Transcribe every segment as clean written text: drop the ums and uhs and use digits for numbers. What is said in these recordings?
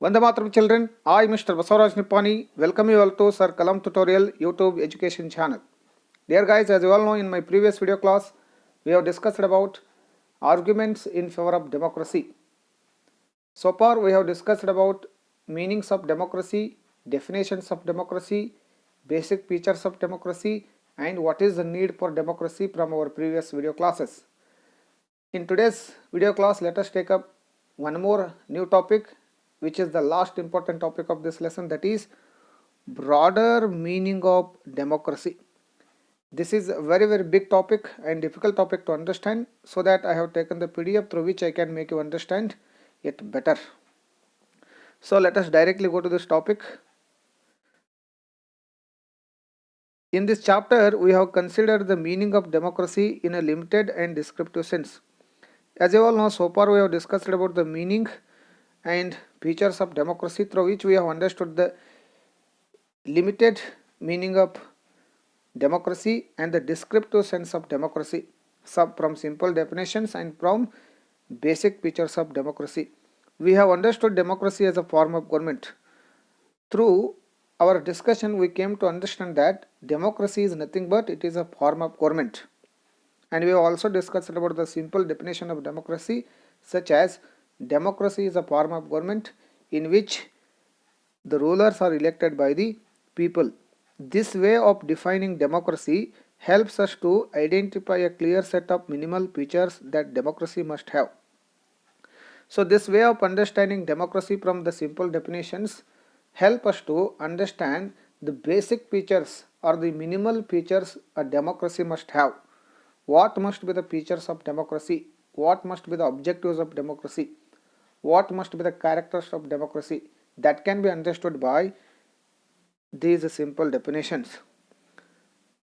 Vande Mataram children, I Mr. Basavaraj Nipani welcome you all to Sir Kalam Tutorial YouTube education channel. Dear guys, as you all know, in my previous video class, we have discussed about arguments in favor of democracy. So far we have discussed about meanings of democracy, definitions of democracy, basic features of democracy, and what is the need for democracy from our previous video classes. In today's video class, let us take up one more new topic, which is the last important topic of this lesson, that is broader meaning of democracy. This is a very big topic and difficult topic to understand, so that I have taken the PDF through which I can make you understand it better. So let us directly go to this topic. In this chapter, we have considered the meaning of democracy in a limited and descriptive sense. As you all know, so far we have discussed about the meaning and features of democracy, through which we have understood the limited meaning of democracy and the descriptive sense of democracy, from simple definitions and from basic features of democracy. We have understood democracy as a form of government. Through our discussion, we came to understand that democracy is nothing but it is a form of government. And we have also discussed about the simple definition of democracy, such as democracy is a form of government in which the rulers are elected by the people. This way of defining democracy helps us to identify a clear set of minimal features that democracy must have. So this way of understanding democracy from the simple definitions help us to understand the basic features or the minimal features a democracy must have. What must be the features of democracy? What must be the objectives of democracy? What must be the characters of democracy? That can be understood by these simple definitions.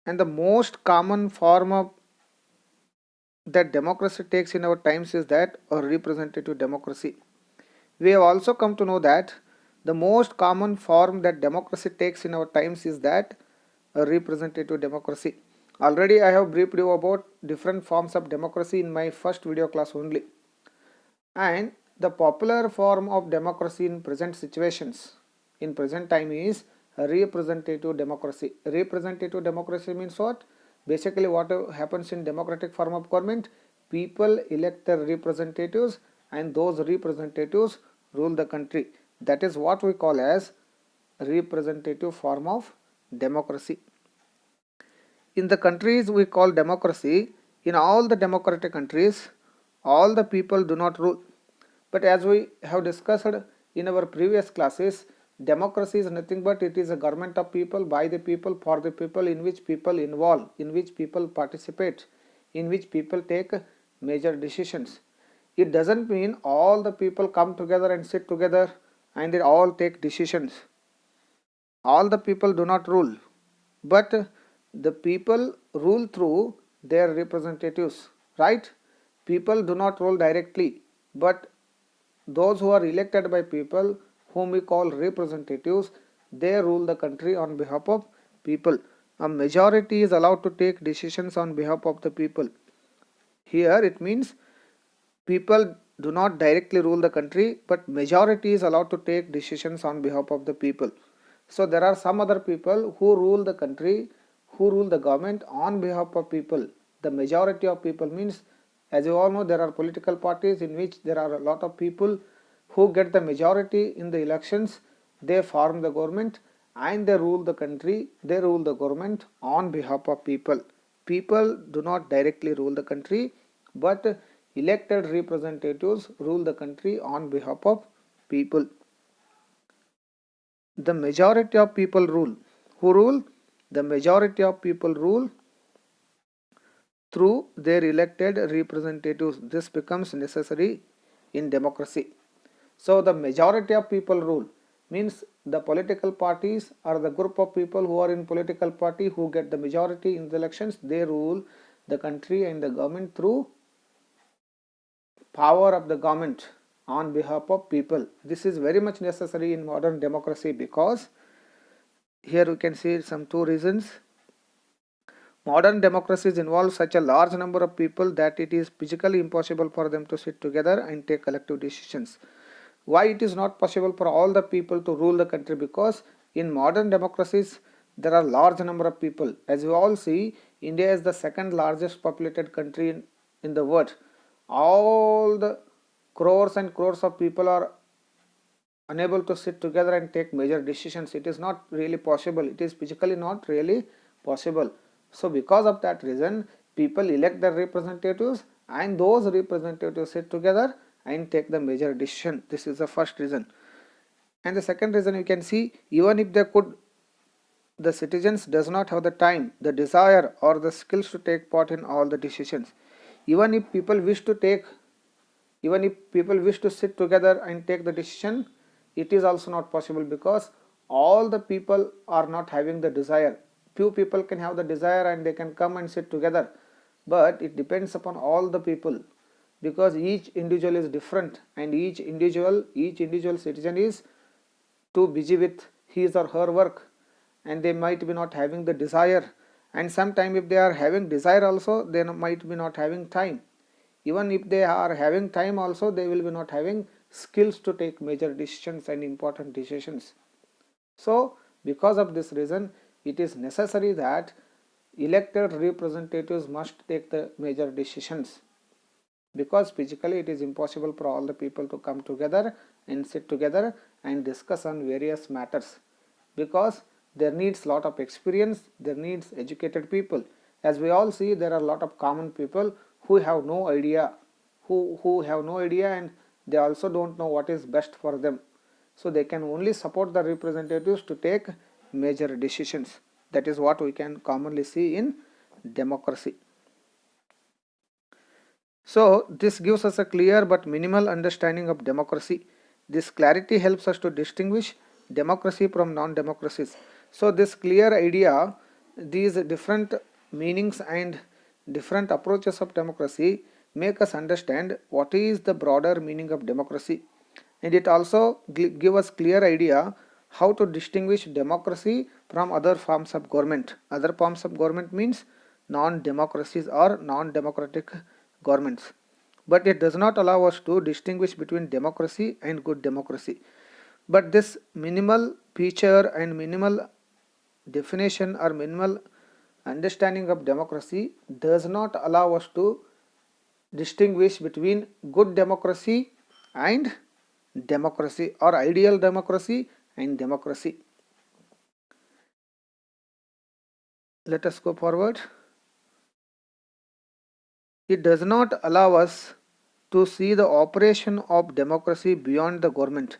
And the most common form of that democracy takes in our times is that a representative democracy. We have also come to know that the most common form that democracy takes in our times is that a representative democracy. Already I have briefed you about different forms of democracy in my first video class only. And the popular form of democracy in present situations, in present time, is a representative democracy. Representative democracy means what? Basically what happens in democratic form of government, people elect their representatives and those representatives rule the country. That is what we call as representative form of democracy. In the countries we call democracy, in all the democratic countries, all the people do not rule. But as we have discussed in our previous classes, democracy is nothing but it is a government of people, by the people, for the people, in which people involve, in which people participate, in which people take major decisions. It doesn't mean all the people come together and sit together and they all take decisions. All the people do not rule, but the people rule through their representatives, right? People do not rule directly, but those who are elected by people, whom we call representatives, they rule the country on behalf of people. A majority is allowed to take decisions on behalf of the people. Here it means people do not directly rule the country, but majority is allowed to take decisions on behalf of the people. So there are some other people who rule the country, who rule the government on behalf of people. The majority of people means, as you all know, there are political parties in which there are a lot of people who get the majority in the elections. They form the government and they rule the country, they rule the government on behalf of people. People do not directly rule the country, but elected representatives rule the country on behalf of people. The majority of people rule. Who rule? The majority of people rule through their elected representatives. This becomes necessary in democracy. So the majority of people rule means the political parties or the group of people who are in political party who get the majority in the elections, they rule the country and the government through power of the government on behalf of people. This is very much necessary in modern democracy, because here we can see some two reasons. Modern democracies involve such a large number of people that it is physically impossible for them to sit together and take collective decisions. Why it is not possible for all the people to rule the country? Because in modern democracies there are large number of people. As you all see, India is the second largest populated country in the world. All the crores and crores of people are unable to sit together and take major decisions. It is not really possible. It is physically not really possible. So because of that reason, people elect their representatives, and those representatives sit together and take the major decision. This is the first reason. And the second reason, you can see, even if they could, the citizens does not have the time, the desire or the skills to take part in all the decisions. Even if people wish to take, even if people wish to sit together and take the decision, it is also not possible, because all the people are not having the desire. Few people can have the desire and they can come and sit together, but it depends upon all the people, because each individual is different, and each individual citizen is too busy with his or her work, and they might be not having the desire. And sometime if they are having desire also, they might be not having time. Even if they are having time also, they will be not having skills to take major decisions and important decisions. So because of this reason, it is necessary that elected representatives must take the major decisions, because physically it is impossible for all the people to come together and sit together and discuss on various matters, because there needs lot of experience, there needs educated people. As we all see, there are a lot of common people who have no idea, who have no idea, and they also don't know what is best for them. So they can only support the representatives to take major decisions. That is what we can commonly see in democracy. So this gives us a clear but minimal understanding of democracy. This clarity helps us to distinguish democracy from non-democracies. So this clear idea, these different meanings and different approaches of democracy make us understand what is the broader meaning of democracy, and it also give us clear idea how to distinguish democracy from other forms of government. Other forms of government means non-democracies or non-democratic governments. But it does not allow us to distinguish between democracy and good democracy. But this minimal feature and minimal definition or minimal understanding of democracy does not allow us to distinguish between good democracy and democracy, or ideal democracy and democracy. Let us go forward. It does not allow us to see the operation of democracy beyond the government.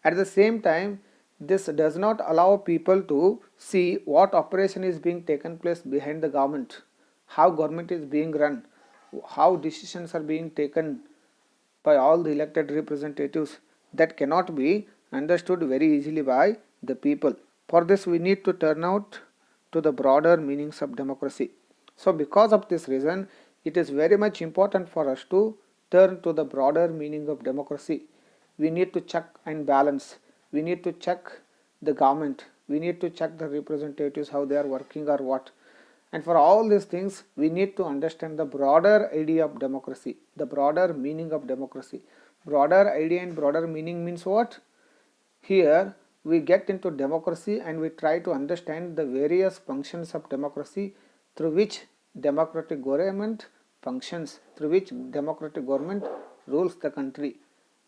At the same time, this does not allow people to see what operation is being taken place behind the government, how government is being run, how decisions are being taken by all the elected representatives. That cannot be understood very easily by the people. For this, we need to turn out to the broader meanings of democracy. So because of this reason, it is very much important for us to turn to the broader meaning of democracy. We need to check and balance. We need to check the government. We need to check the representatives, how they are working or what. And for all these things, we need to understand the broader idea of democracy, the broader meaning of democracy. Broader idea and broader meaning means what? Here we get into democracy and we try to understand the various functions of democracy, through which democratic government functions, through which democratic government rules the country,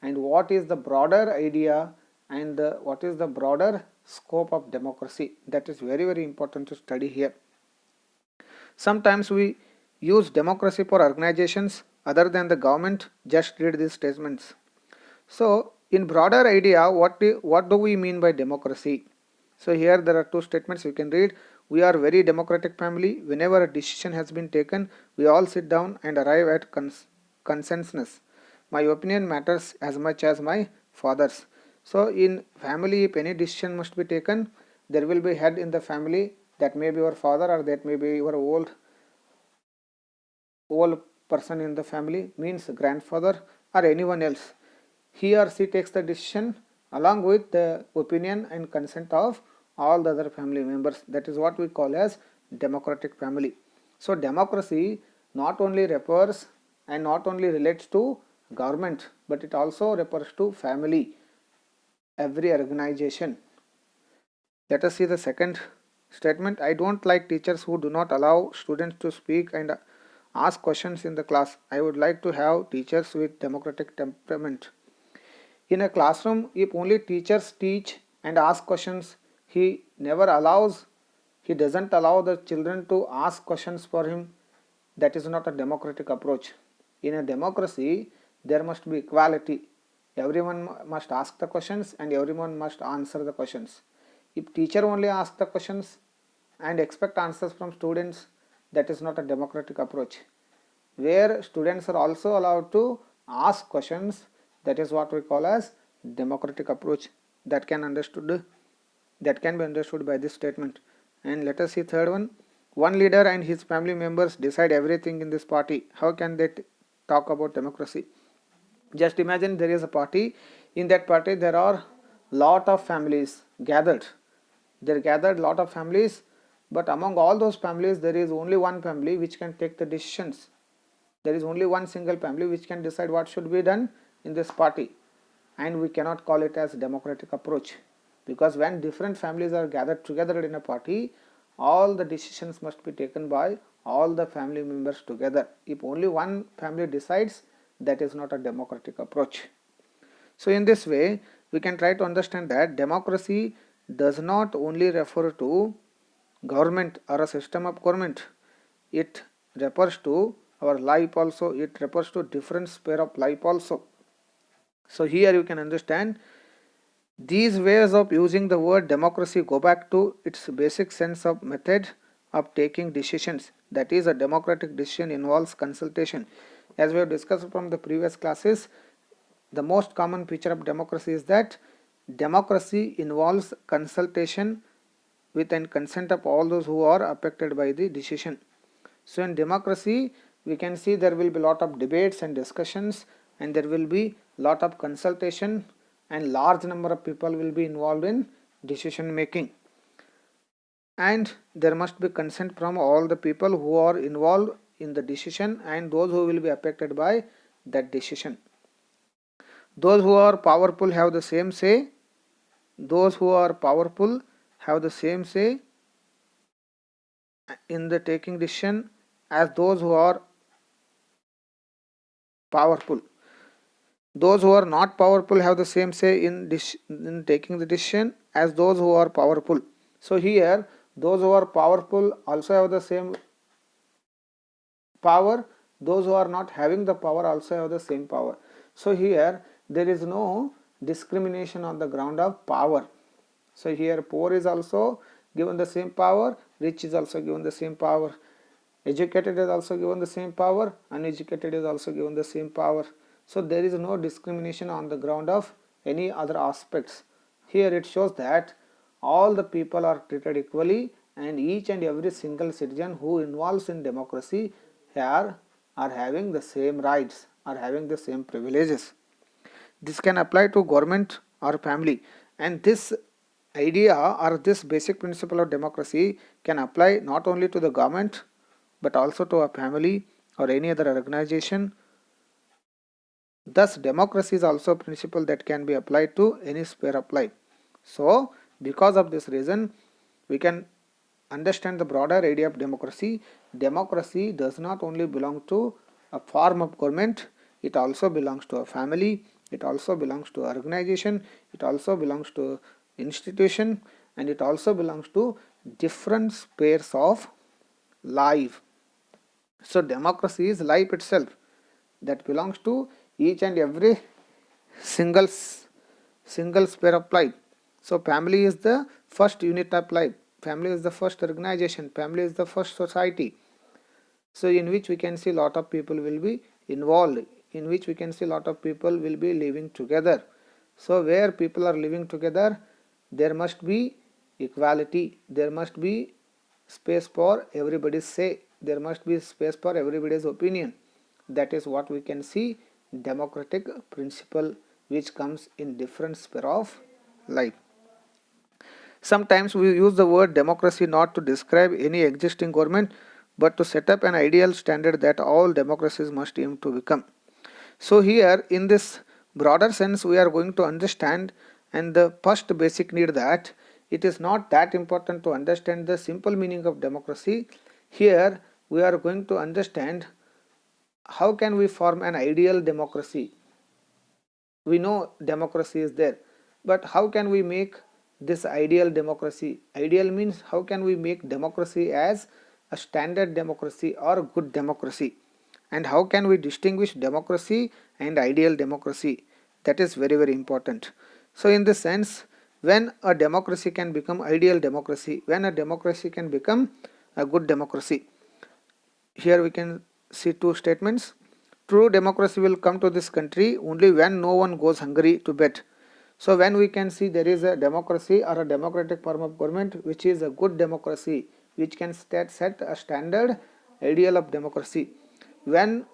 and what is the broader idea and what is the broader scope of democracy. That is very, very important to study here. Sometimes we use democracy for organizations other than the government. Just read these statements. So in broader idea, what do we mean by democracy? So here there are two statements you can read. We are very democratic family. Whenever a decision has been taken, we all sit down and arrive at consensus. My opinion matters as much as my father's. So in family, if any decision must be taken, there will be head in the family. That may be your father, or that may be your old person in the family, means grandfather or anyone else. He or she takes the decision along with the opinion and consent of all the other family members. That is what we call as democratic family. So democracy not only refers and not only relates to government, but it also refers to family, every organization. Let us see the second statement. I don't like teachers who do not allow students to speak and ask questions in the class. I would like to have teachers with democratic temperament. In a classroom, if only teachers teach and ask questions, he never allows, he doesn't allow the children to ask questions for him. That is not a democratic approach. In a democracy, there must be equality. Everyone must ask the questions and everyone must answer the questions. If teacher only asks the questions and expect answers from students, that is not a democratic approach. Where students are also allowed to ask questions, that is what we call as democratic approach. That can be understood by this statement. And let us see third one. One leader and his family members decide everything in this party. How can they talk about democracy? Just imagine there is a party. In that party there are lot of families gathered. There gathered lot of families, but among all those families there is only one family which can take the decisions. There is only one single family which can decide what should be done in this party, and we cannot call it as democratic approach, because when different families are gathered together in a party, all the decisions must be taken by all the family members together. If only one family decides, that is not a democratic approach. So in this way we can try to understand that democracy does not only refer to government or a system of government. It refers to our life also. It refers to different sphere of life also. So here you can understand these ways of using the word democracy go back to its basic sense of method of taking decisions. That is, a democratic decision involves consultation. As we have discussed from the previous classes, the most common feature of democracy is that democracy involves consultation with and consent of all those who are affected by the decision. So in democracy we can see there will be lot of debates and discussions, and there will be lot of consultation, and large number of people will be involved in decision making, and there must be consent from all the people who are involved in the decision and those who will be affected by that decision. Those who are powerful have the same say. Those who are powerful have the same say in the taking decision as those who are powerful. Those who are not powerful have the same say in taking the decision as those who are powerful. So here those who are powerful also have the same power. Those who are not having the power also have the same power. So here there is no discrimination on the ground of power. So here poor is also given the same power, rich is also given the same power, educated is also given the same power, uneducated is also given the same power. So there is no discrimination on the ground of any other aspects. Here it shows that all the people are treated equally, and each and every single citizen who involves in democracy are having the same rights, are having the same privileges. This can apply to government or family, and this idea or this basic principle of democracy can apply not only to the government but also to a family or any other organization. Thus democracy is also a principle that can be applied to any sphere of life. So because of this reason we can understand the broader idea of democracy. Democracy does not only belong to a form of government, it also belongs to a family, it also belongs to an organization, it also belongs to institution, and it also belongs to different spheres of life. So democracy is life itself, that belongs to each and every single sphere of life. So family is the first unit of life, family is the first organization, family is the first society, so in which we can see lot of people will be involved, in which we can see lot of people will be living together. So where people are living together, there must be equality, there must be space for everybody's say, there must be space for everybody's opinion. That is what we can see democratic principle which comes in different sphere of life. Sometimes we use the word democracy not to describe any existing government but to set up an ideal standard that all democracies must aim to become. So here in this broader sense we are going to understand, and the first basic need, that it is not that important to understand the simple meaning of democracy. Here we are going to understand how can we form an ideal democracy. We know democracy is there, but how can we make this ideal democracy? Ideal means how can we make democracy as a standard democracy or good democracy, and how can we distinguish democracy and ideal democracy? That is very, very important. So in this sense, when a democracy can become ideal democracy, when a democracy can become a good democracy, here we can see two statements. True democracy will come to this country only when no one goes hungry to bed. So when we can see there is a democracy or a democratic form of government which is a good democracy, which can set a standard ideal of democracy. When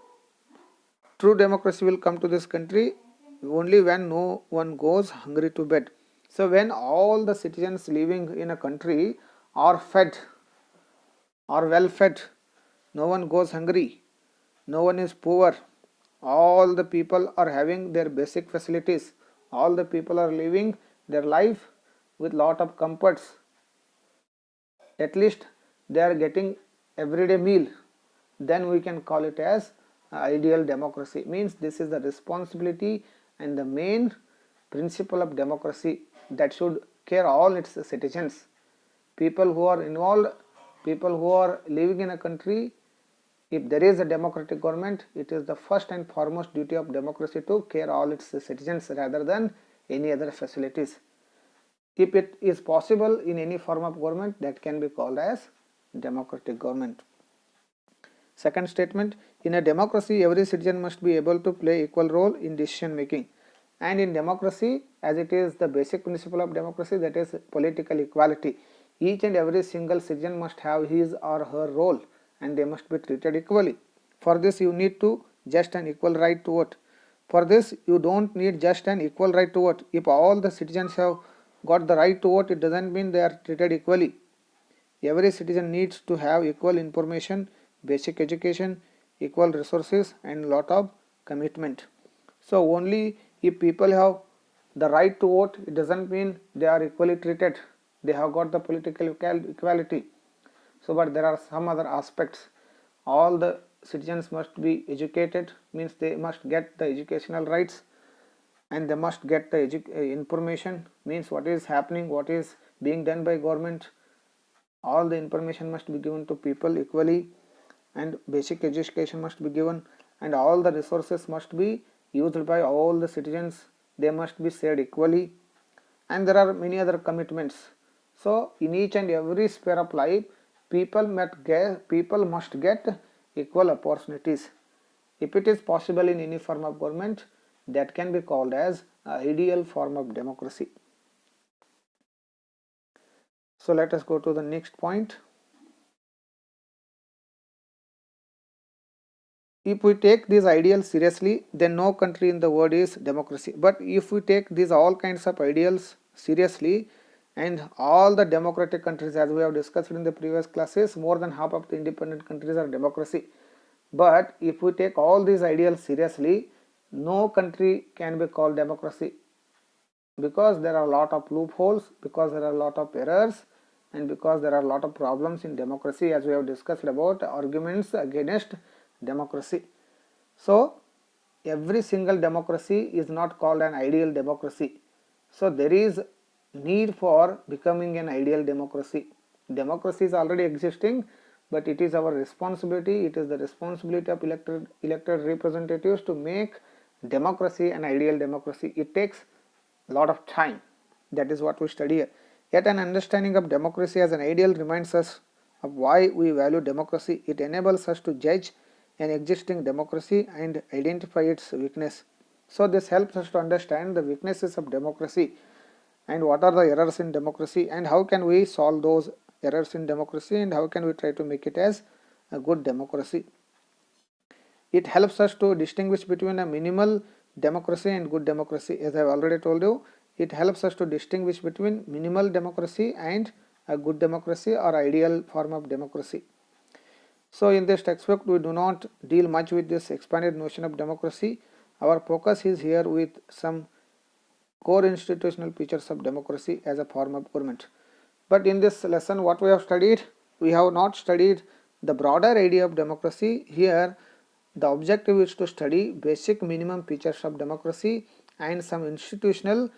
true democracy will come to this country only when no one goes hungry to bed. So when all the citizens living in a country are fed, are well fed, no one goes hungry, no one is poor, all the people are having their basic facilities, all the people are living their life with lot of comforts, at least they are getting everyday meal, then we can call it as ideal democracy. Means this is the responsibility and the main principle of democracy, that should care all its citizens. People who are involved, people who are living in a country, if there is a democratic government, it is the first and foremost duty of democracy to care all its citizens rather than any other facilities. If it is possible in any form of government, that can be called as democratic government. Second statement, in a democracy every citizen must be able to play equal role in decision making. And in democracy, as it is the basic principle of democracy, that is political equality, each and every single citizen must have his or her role and they must be treated equally. For this you need to just an equal right to vote. For this you don't need just an equal right to vote. If all the citizens have got the right to vote, it doesn't mean they are treated equally. Every citizen needs to have equal information, basic education, equal resources and lot of commitment. So only if people have the right to vote, it doesn't mean they are equally treated, they have got the political equality. So but there are some other aspects. All the citizens must be educated, means they must get the educational rights, and they must get the information, means what is happening, what is being done by government. All the information must be given to people equally, and basic education must be given, and all the resources must be used by all the citizens, they must be shared equally, and there are many other commitments. So in each and every sphere of life, people must get equal opportunities. If it is possible in any form of government, that can be called as ideal form of democracy. So let us go to the next point. If we take these ideals seriously, then no country in the world is democracy. But if we take these all kinds of ideals seriously, and all the democratic countries, as we have discussed in the previous classes, more than half of the independent countries are democracy. But if we take all these ideals seriously, no country can be called democracy, because there are a lot of loopholes, because there are a lot of errors, and because there are a lot of problems in democracy, as we have discussed about arguments against democracy. So every single democracy is not called an ideal democracy. So there is need for becoming an ideal democracy. Democracy is already existing, but it is our responsibility, it is the responsibility of elected representatives to make democracy an ideal democracy. It takes a lot of time. That is what we study here. Yet an understanding of democracy as an ideal reminds us of why we value democracy. It enables us to judge an existing democracy and identify its weakness. So this helps us to understand the weaknesses of democracy and what are the errors in democracy, and how can we solve those errors in democracy, and how can we try to make it as a good democracy. It helps us to distinguish between a minimal democracy and good democracy. As I have already told you, it helps us to distinguish between minimal democracy and a good democracy or ideal form of democracy. So in this textbook we do not deal much with this expanded notion of democracy. Our focus is here with some core institutional features of democracy as a form of government. But in this lesson, what we have studied? We have not studied the broader idea of democracy. Here, the objective is to study basic minimum features of democracy and some institutional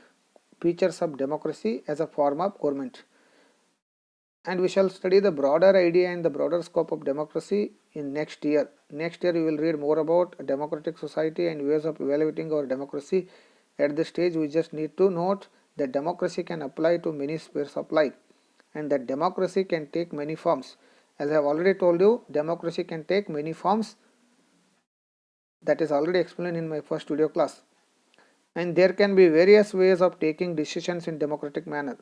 features of democracy as a form of government. And we shall study the broader idea and the broader scope of democracy in next year. Next year, you will read more about a democratic society and ways of evaluating our democracy. At this stage, we just need to note that democracy can apply to many spheres of life and that democracy can take many forms. As I have already told you, democracy can take many forms. That is already explained in my first video class. And there can be various ways of taking decisions in democratic manner.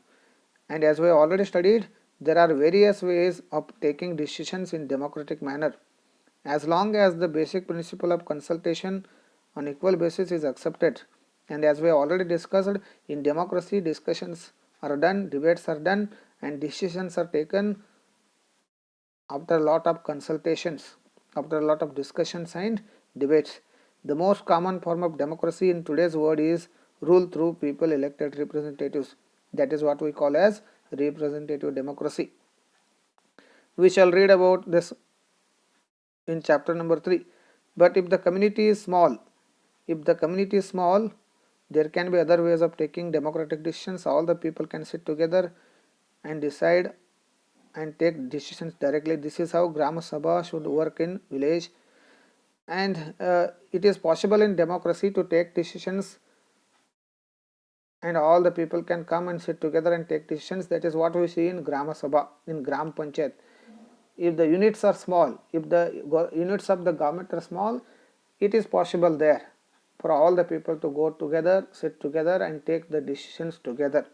And as we have already studied, there are various ways of taking decisions in democratic manner. As long as the basic principle of consultation on equal basis is accepted, and as we have already discussed, in democracy discussions are done, debates are done, and decisions are taken after a lot of consultations, after a lot of discussions and debates. The most common form of democracy in today's world is rule through people elected representatives. That is what we call as representative democracy. We shall read about this in chapter number 3. But if the community is small, there can be other ways of taking democratic decisions. All the people can sit together and decide and take decisions directly. This is how Grama Sabha should work in village. And it is possible in democracy to take decisions and all the people can come and sit together and take decisions. That is what we see in Grama Sabha, in Gram Panchayat. If the units are small, if the units of the government are small, it is possible there for all the people to go together, sit together and take the decisions together.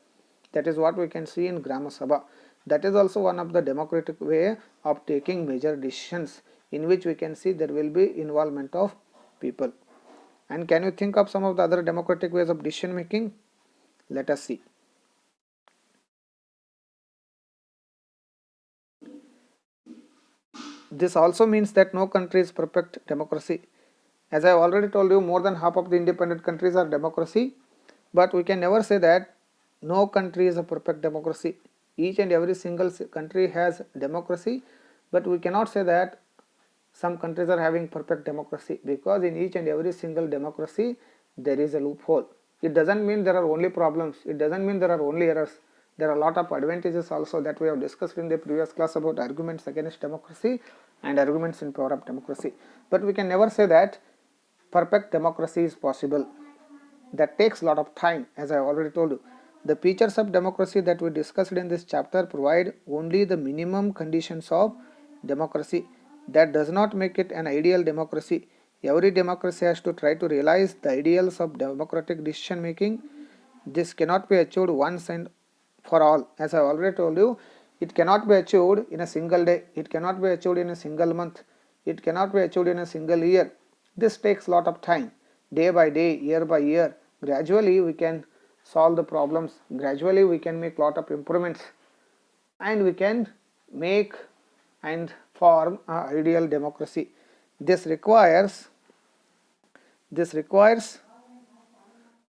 That is what we can see in Grama Sabha. That is also one of the democratic way of taking major decisions, in which we can see there will be involvement of people. And can you think of some of the other democratic ways of decision making? Let us see. This also means that no country is perfect democracy. As I have already told you, more than half of the independent countries are democracy, but we can never say that no country is a perfect democracy. Each and every single country has democracy, but we cannot say that some countries are having perfect democracy, because in each and every single democracy there is a loophole. It doesn't mean there are only problems, it doesn't mean there are only errors. There are a lot of advantages also that we have discussed in the previous class about arguments against democracy and arguments in favor of democracy. But we can never say that perfect democracy is possible. That takes a lot of time, as I already told you. The features of democracy that we discussed in this chapter provide only the minimum conditions of democracy. That does not make it an ideal democracy. Every democracy has to try to realize the ideals of democratic decision making. This cannot be achieved once and for all. As I already told you, it cannot be achieved in a single day, it cannot be achieved in a single month, it cannot be achieved in a single year. This takes a lot of time, day by day, year by year. Gradually we can solve the problems, gradually we can make lot of improvements, and we can make and form an ideal democracy. This requires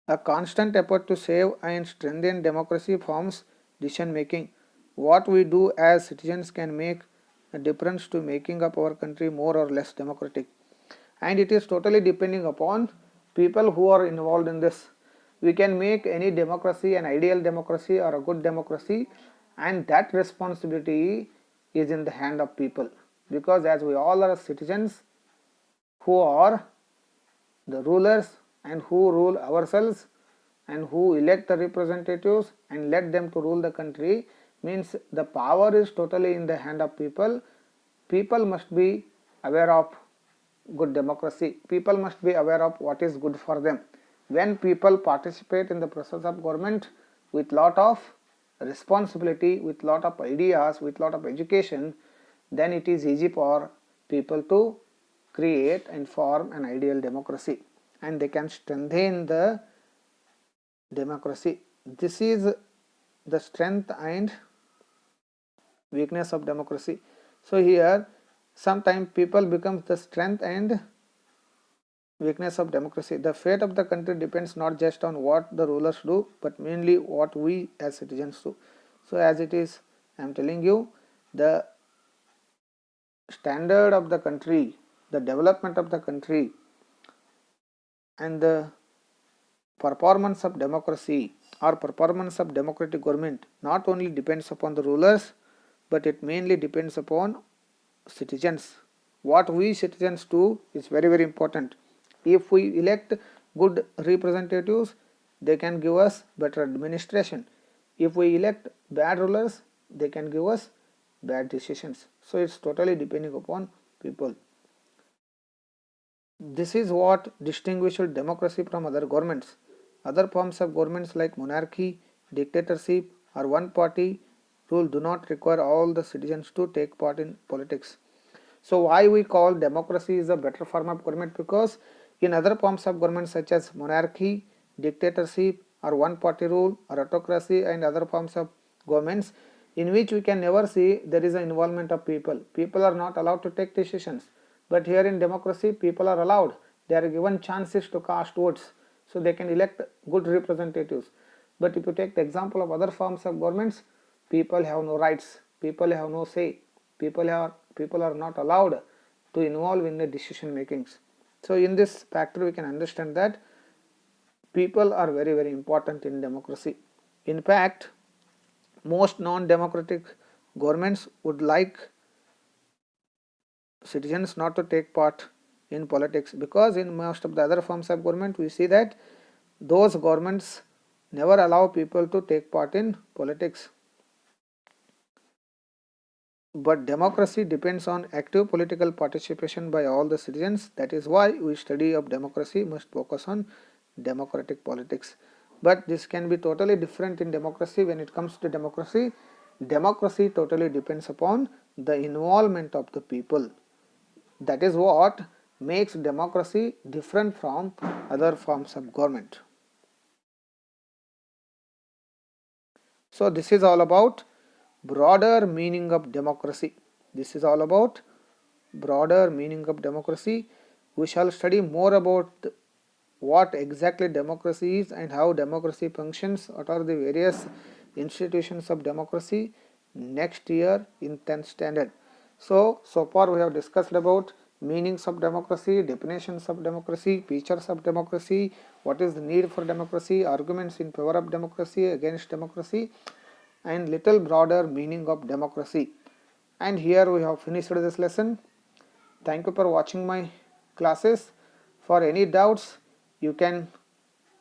a constant effort to save and strengthen democracy forms decision making. What we do as citizens can make a difference to making up our country more or less democratic, and it is totally depending upon people who are involved in this. We can make any democracy an ideal democracy or a good democracy, and that responsibility is in the hand of people, because as we all are citizens who are the rulers and who rule ourselves and who elect the representatives and let them to rule the country, means the power is totally in the hand of people. People must be aware of good democracy, people must be aware of what is good for them. When people participate in the process of government with lot of responsibility, with lot of ideas, with lot of education, then it is easy for people to create and form an ideal democracy, and they can strengthen the democracy. This is the strength and weakness of democracy. So here sometimes people becomes the strength and weakness of democracy. The fate of the country depends not just on what the rulers do, but mainly what we as citizens do. So as it is, I am telling you, the standard of the country, the development of the country, and the performance of democracy or performance of democratic government not only depends upon the rulers, but it mainly depends upon citizens. What we citizens do is very, very important. If we elect good representatives, they can give us better administration. If we elect bad rulers, they can give us bad decisions. So it's totally depending upon people. This is what distinguishes democracy from other governments. Other forms of governments like monarchy, dictatorship, or one party rule do not require all the citizens to take part in politics. So why we call democracy is a better form of government? Because in other forms of government such as monarchy, dictatorship, or one party rule, or autocracy, and other forms of governments in which we can never see there is an involvement of people. People are not allowed to take decisions. But here in democracy, people are allowed. They are given chances to cast votes, so they can elect good representatives. But if you take the example of other forms of governments, people have no rights, people have no say, people are not allowed to involve in the decision makings. So in this factor we can understand that people are very, very important in democracy. In fact, most non-democratic governments would like citizens not to take part in politics, because in most of the other forms of government we see that those governments never allow people to take part in politics. But democracy depends on active political participation by all the citizens. That is why we study of democracy must focus on democratic politics. But this can be totally different in democracy. When it comes to democracy, democracy totally depends upon the involvement of the people. That is what makes democracy different from other forms of government. So this is all about broader meaning of democracy. This is all about broader meaning of democracy. We shall study more about what exactly democracy is and how democracy functions, what are the various institutions of democracy next year in 10th standard. So far we have discussed about meanings of democracy, definitions of democracy, features of democracy, what is the need for democracy, arguments in favor of democracy, against democracy, and little broader meaning of democracy. And here we have finished this lesson. Thank you for watching my classes. For any doubts, you can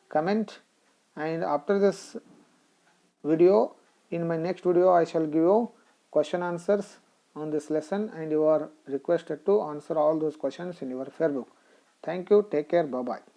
comment, and after this video, in my next video I shall give you question answers on this lesson, and you are requested to answer all those questions in your fair book. Thank you. Take care. Bye bye.